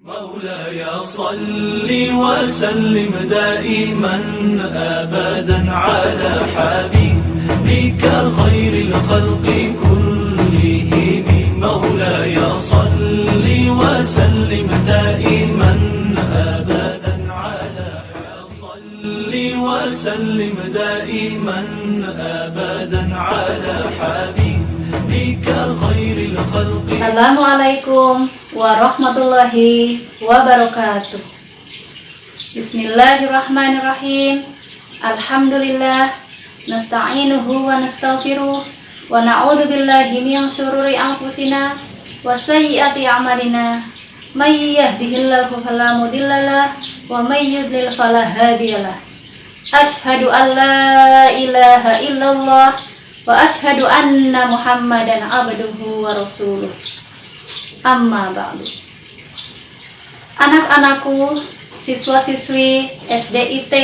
مولاي صل وسلم دائما أبدا على حبيبك خير الخلق كلهم. مولاي صل وسلم دائما أبدا على صل وسلم دائما أبدا على حبيبك خير الخلق. Assalamualaikum warahmatullahi wabarakatuh. Bismillahirrahmanirrahim. Alhamdulillah, nasta'inuhu wa nastaghfiruh wa na'udzu billahi min syururi anfusina wa sayyiati a'malina. May yahdihillahu fala mudhillalah wa may yudlil fala hadiyalah. Asyhadu an la ilaha illallah wa asyhadu anna Muhammadan abduhu wa rasuluh. Amma ba'du. Anak-anakku, siswa-siswi SDIT,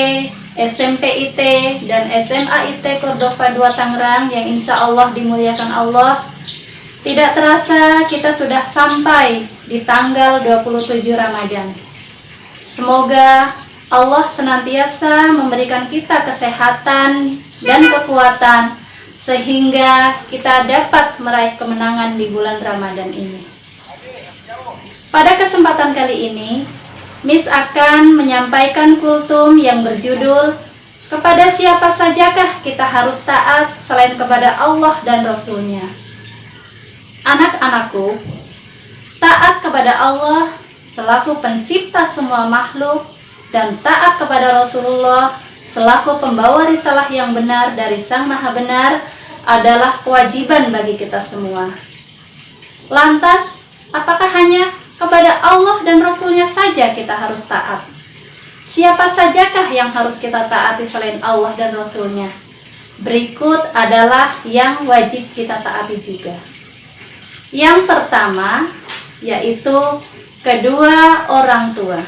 SMPIT, dan SMA IT Cordova 2 Tangerang yang insya Allah dimuliakan Allah, tidak terasa kita sudah sampai di tanggal 27 Ramadan. Semoga Allah senantiasa memberikan kita kesehatan dan kekuatan sehingga kita dapat meraih kemenangan di bulan Ramadan ini. Pada kesempatan kali ini, Miss akan menyampaikan kultum yang berjudul "Kepada siapa sajakah kita harus taat selain kepada Allah dan Rasul-Nya?" Anak-anakku, taat kepada Allah selaku pencipta semua makhluk dan taat kepada Rasulullah selaku pembawa risalah yang benar dari Sang Maha Benar adalah kewajiban bagi kita semua. Lantas, apakah hanya kepada Allah dan Rasul-Nya saja kita harus taat? Siapa sajakah yang harus kita taati selain Allah dan Rasul-Nya? Berikut adalah yang wajib kita taati juga. Yang pertama, yaitu kedua orang tua.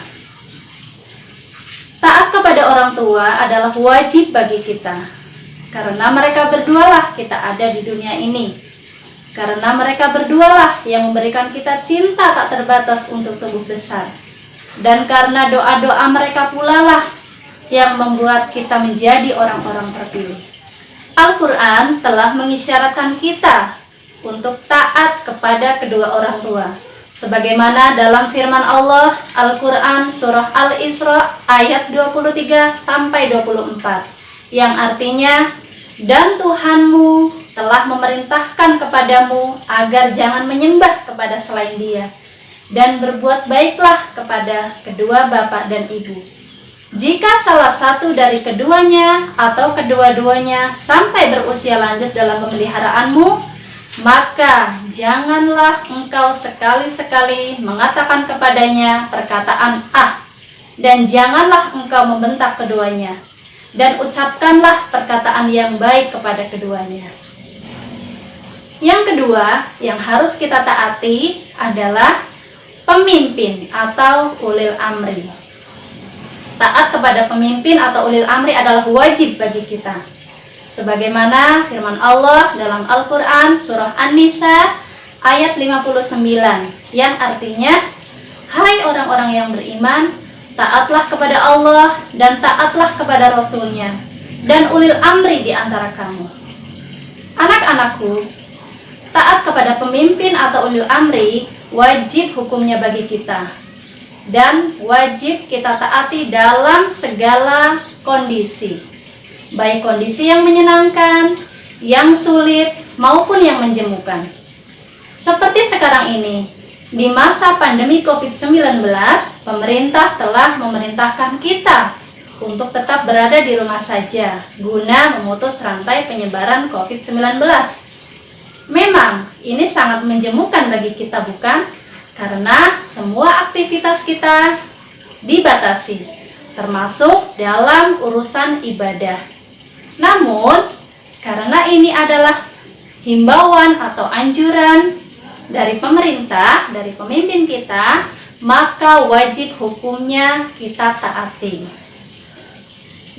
Taat kepada orang tua adalah wajib bagi kita, karena mereka berdualah kita ada di dunia ini. Karena mereka berdualah yang memberikan kita cinta tak terbatas untuk tumbuh besar. Dan karena doa-doa mereka pula lah yang membuat kita menjadi orang-orang terpilih. Al-Quran telah mengisyaratkan kita untuk taat kepada kedua orang tua. Sebagaimana dalam firman Allah, Al-Quran surah Al-Isra ayat 23-24. Yang artinya, dan Tuhanmu telah memerintahkan kepadamu agar jangan menyembah kepada selain Dia, dan berbuat baiklah kepada kedua bapak dan ibu. Jika salah satu dari keduanya atau kedua-duanya sampai berusia lanjut dalam pemeliharaanmu, maka janganlah engkau sekali-sekali mengatakan kepadanya perkataan "ah", dan janganlah engkau membentak keduanya, dan ucapkanlah perkataan yang baik kepada keduanya. Yang kedua yang harus kita taati adalah pemimpin atau ulil amri. Taat kepada pemimpin atau ulil amri adalah wajib bagi kita. Sebagaimana firman Allah dalam Al-Quran surah An-Nisa ayat 59 yang artinya, hai orang-orang yang beriman, taatlah kepada Allah dan taatlah kepada Rasul-Nya dan ulil amri di antara kamu. Anak-anakku, taat kepada pemimpin atau ulil amri wajib hukumnya bagi kita, dan wajib kita taati dalam segala kondisi, baik kondisi yang menyenangkan, yang sulit, maupun yang menjemukan. Seperti sekarang ini, di masa pandemi COVID-19, pemerintah telah memerintahkan kita untuk tetap berada di rumah saja guna memutus rantai penyebaran COVID-19. Memang ini sangat menjemukan bagi kita, bukan? Karena semua aktivitas kita dibatasi, termasuk dalam urusan ibadah. Namun, karena ini adalah himbauan atau anjuran dari pemerintah, dari pemimpin kita, maka wajib hukumnya kita taati.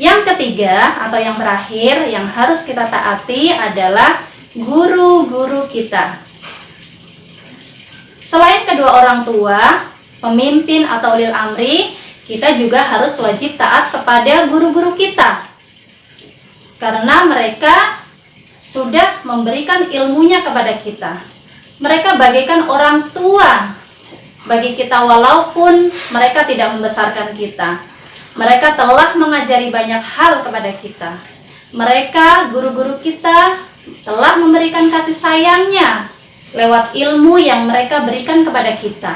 Yang ketiga atau yang terakhir yang harus kita taati adalah guru-guru kita. Selain kedua orang tua, pemimpin atau ulil amri, kita juga harus wajib taat kepada guru-guru kita. Karena mereka sudah memberikan ilmunya kepada kita. Mereka bagaikan orang tua bagi kita walaupun mereka tidak membesarkan kita. Mereka telah mengajari banyak hal kepada kita. Mereka, guru-guru kita, telah memberikan kasih sayangnya lewat ilmu yang mereka berikan kepada kita.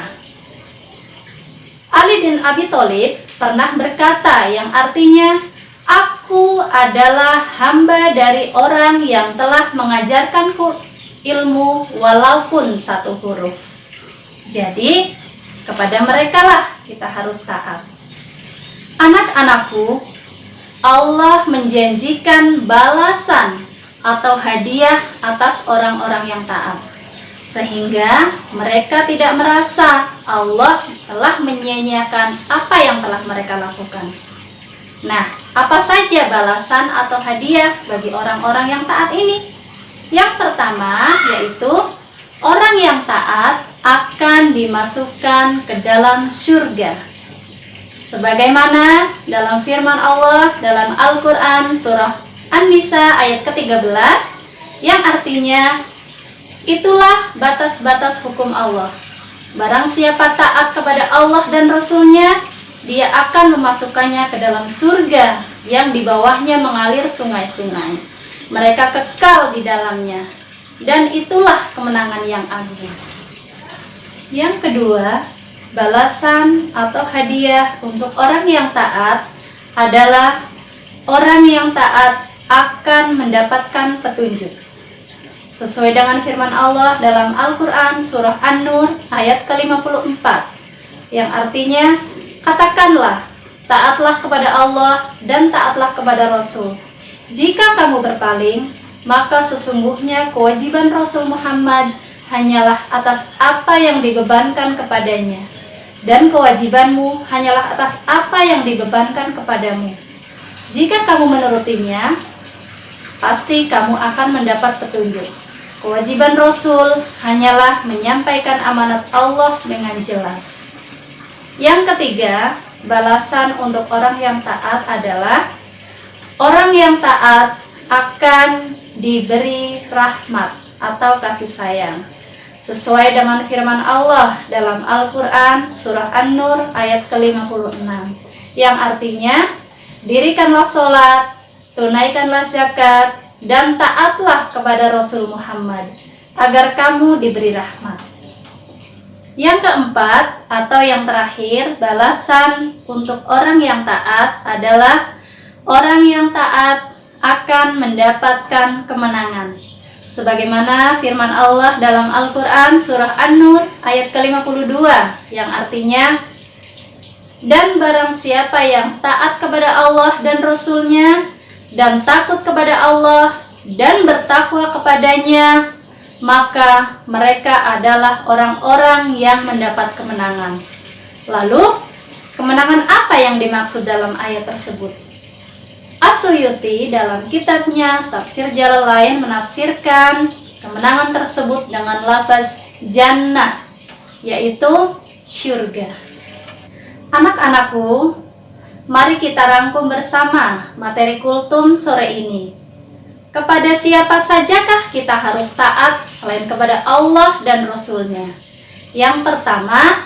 Ali bin Abi Thalib pernah berkata yang artinya, "Aku adalah hamba dari orang yang telah mengajarkanku ilmu walaupun satu huruf." Jadi, kepada mereka lah kita harus taat. Anak-anakku, Allah menjanjikan balasan atau hadiah atas orang-orang yang taat, sehingga mereka tidak merasa Allah telah menyia-nyiakan apa yang telah mereka lakukan. Nah, apa saja balasan atau hadiah bagi orang-orang yang taat ini? Yang pertama yaitu orang yang taat akan dimasukkan ke dalam surga. Sebagaimana dalam firman Allah dalam Al-Quran surah An-Nisa ayat ke-13 yang artinya, itulah batas-batas hukum Allah. Barang siapa taat kepada Allah dan Rasul-Nya, dia akan memasukkannya ke dalam surga yang di bawahnya mengalir sungai-sungai. Mereka kekal di dalamnya, dan itulah kemenangan yang agung. Yang kedua, balasan atau hadiah untuk orang yang taat adalah orang yang taat akan mendapatkan petunjuk. Sesuai dengan firman Allah dalam Al-Quran surah An-Nur ayat ke-54 yang artinya, katakanlah, taatlah kepada Allah dan taatlah kepada Rasul. Jika kamu berpaling, maka sesungguhnya kewajiban Rasul Muhammad hanyalah atas apa yang dibebankan kepadanya, dan kewajibanmu hanyalah atas apa yang dibebankan kepadamu. Jika kamu menurutinya, pasti kamu akan mendapat petunjuk. Kewajiban Rasul hanyalah menyampaikan amanat Allah dengan jelas. Yang ketiga, balasan untuk orang yang taat adalah orang yang taat akan diberi rahmat atau kasih sayang. Sesuai dengan firman Allah dalam Al-Quran surah An-Nur ayat ke-56 yang artinya, dirikanlah sholat, tunaikanlah zakat, dan taatlah kepada Rasul Muhammad agar kamu diberi rahmat. Yang keempat atau yang terakhir, balasan untuk orang yang taat adalah orang yang taat akan mendapatkan kemenangan. Sebagaimana firman Allah dalam Al-Quran surah An-Nur ayat ke-52 yang artinya, dan barang siapa yang taat kepada Allah dan Rasul-Nya dan takut kepada Allah dan bertakwa kepadanya, maka mereka adalah orang-orang yang mendapat kemenangan. Lalu, kemenangan apa yang dimaksud dalam ayat tersebut? As-Suyuti dalam kitabnya Tafsir Jalalain menafsirkan kemenangan tersebut dengan lafaz jannah, yaitu surga. Anak-anakku, mari kita rangkum bersama materi kultum sore ini. Kepada siapa sajakah kita harus taat selain kepada Allah dan Rasul-Nya? Yang pertama,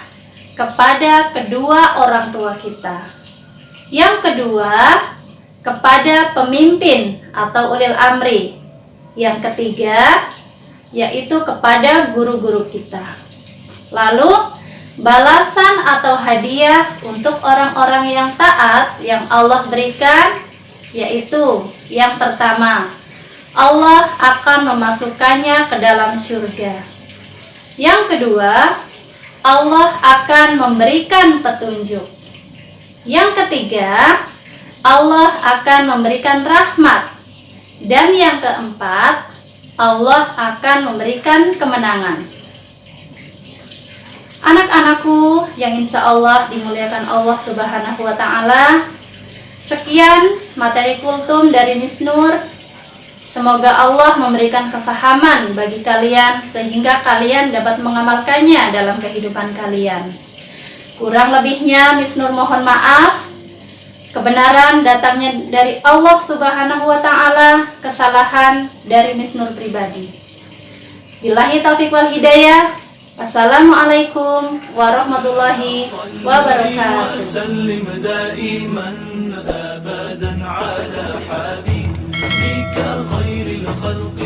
kepada kedua orang tua kita. Yang kedua, kepada pemimpin atau ulil amri. Yang ketiga, yaitu kepada guru-guru kita. Lalu, balasan atau hadiah untuk orang-orang yang taat yang Allah berikan, yaitu yang pertama, Allah akan memasukkannya ke dalam surga. Yang kedua, Allah akan memberikan petunjuk. Yang ketiga, Allah akan memberikan rahmat. Dan yang keempat, Allah akan memberikan kemenangan. Anak-anakku yang insya Allah dimuliakan Allah Subhanahu wa Ta'ala, sekian materi kultum dari Miss Nur. Semoga Allah memberikan kefahaman bagi kalian sehingga kalian dapat mengamalkannya dalam kehidupan kalian. Kurang lebihnya Miss Nur mohon maaf. Kebenaran datangnya dari Allah Subhanahu wa Ta'ala, kesalahan dari Miss Nur pribadi. Billahi taufiq wal hidayah. Assalamualaikum warahmatullahi wabarakatuh. وسلم دائما أبدا على حبيبك خير الخلق